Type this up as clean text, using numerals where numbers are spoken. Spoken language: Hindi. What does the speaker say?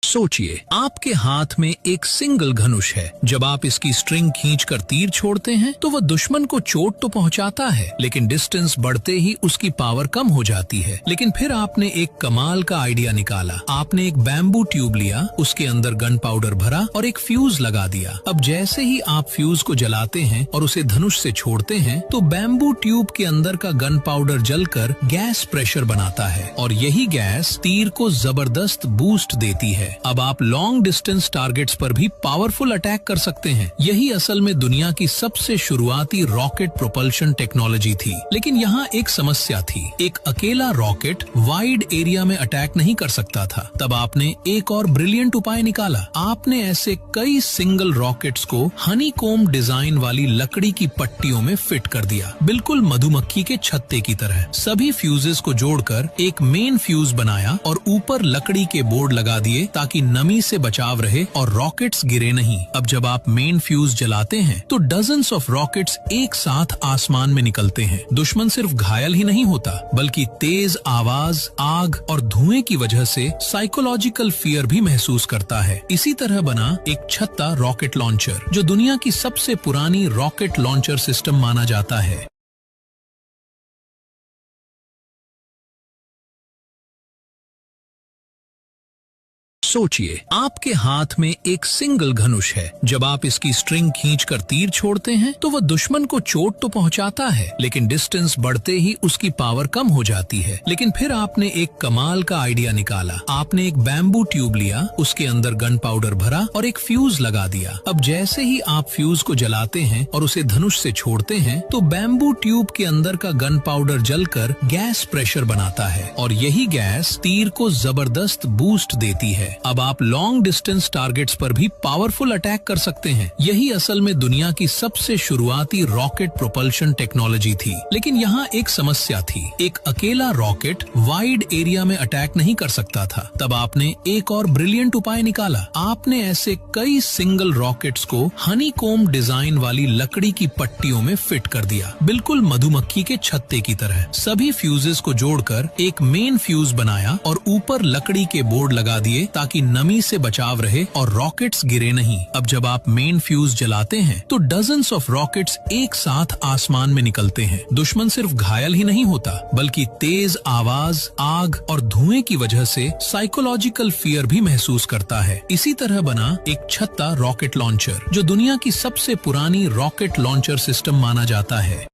सोचिए, आपके हाथ में एक सिंगल धनुष है। जब आप इसकी स्ट्रिंग खींचकर तीर छोड़ते हैं तो वह दुश्मन को चोट तो पहुंचाता है, लेकिन डिस्टेंस बढ़ते ही उसकी पावर कम हो जाती है। लेकिन फिर आपने एक कमाल का आइडिया निकाला। आपने एक बैम्बू ट्यूब लिया, उसके अंदर गन पाउडर भरा और एक फ्यूज लगा दिया। अब जैसे ही आप फ्यूज को जलाते हैं और उसे धनुष से छोड़ते हैं तो बैम्बू ट्यूब के अंदर का गन पाउडर जलकर गैस प्रेशर बनाता है और यही गैस तीर को जबरदस्त बूस्ट देती है। अब आप लॉन्ग डिस्टेंस टारगेट्स पर भी पावरफुल अटैक कर सकते हैं। यही असल में दुनिया की सबसे शुरुआती रॉकेट प्रोपल्शन टेक्नोलॉजी थी। लेकिन यहाँ एक समस्या थी। एक अकेला रॉकेट वाइड एरिया में अटैक नहीं कर सकता था। तब आपने एक और ब्रिलियंट उपाय निकाला। आपने ऐसे कई सिंगल रॉकेट्स को हनीकॉम्ब डिजाइन वाली लकड़ी की पट्टियों में फिट कर दिया, बिल्कुल मधुमक्खी के छत्ते की तरह। सभी फ्यूजेस को जोड़कर एक मेन फ्यूज बनाया और ऊपर लकड़ी के बोर्ड लगा दिए ताकि नमी से बचाव रहे और रॉकेट्स गिरे नहीं। अब जब आप मेन फ्यूज जलाते हैं तो डजन्स ऑफ रॉकेट्स एक साथ आसमान में निकलते हैं। दुश्मन सिर्फ घायल ही नहीं होता बल्कि तेज आवाज, आग और धुएं की वजह से साइकोलॉजिकल फियर भी महसूस करता है। इसी तरह बना एक छत्ता रॉकेट लॉन्चर, जो दुनिया की सबसे पुरानी रॉकेट लॉन्चर सिस्टम माना जाता है। सोचिए, आपके हाथ में एक सिंगल धनुष है। जब आप इसकी स्ट्रिंग खींचकर तीर छोड़ते हैं तो वह दुश्मन को चोट तो पहुंचाता है, लेकिन डिस्टेंस बढ़ते ही उसकी पावर कम हो जाती है। लेकिन फिर आपने एक कमाल का आइडिया निकाला। आपने एक बैम्बू ट्यूब लिया, उसके अंदर गन पाउडर भरा और एक फ्यूज लगा दिया। अब जैसे ही आप फ्यूज को जलाते हैं और उसे धनुष से छोड़ते हैं तो बैम्बू ट्यूब के अंदर का गन पाउडर जलकर गैस प्रेशर बनाता है और यही गैस तीर को जबरदस्त बूस्ट देती है। अब आप लॉन्ग डिस्टेंस टारगेट्स पर भी पावरफुल अटैक कर सकते हैं। यही असल में दुनिया की सबसे शुरुआती रॉकेट प्रोपल्शन टेक्नोलॉजी थी। लेकिन यहाँ एक समस्या थी। एक अकेला रॉकेट वाइड एरिया में अटैक नहीं कर सकता था। तब आपने एक और ब्रिलियंट उपाय निकाला। आपने ऐसे कई सिंगल रॉकेट्स को हनीकॉम्ब डिजाइन वाली लकड़ी की पट्टियों में फिट कर दिया, बिल्कुल मधुमक्खी के छत्ते की तरह। सभी फ्यूजेस को जोड़कर एक मेन फ्यूज बनाया और ऊपर लकड़ी के बोर्ड लगा दिए ताकि नमी से बचाव रहे और रॉकेट्स गिरे नहीं। अब जब आप मेन फ्यूज जलाते हैं तो डजन्स ऑफ रॉकेट्स एक साथ आसमान में निकलते हैं। दुश्मन सिर्फ घायल ही नहीं होता बल्कि तेज आवाज, आग और धुएं की वजह से साइकोलॉजिकल फियर भी महसूस करता है। इसी तरह बना एक छत्ता रॉकेट लॉन्चर, जो दुनिया की सबसे पुरानी रॉकेट लॉन्चर सिस्टम माना जाता है।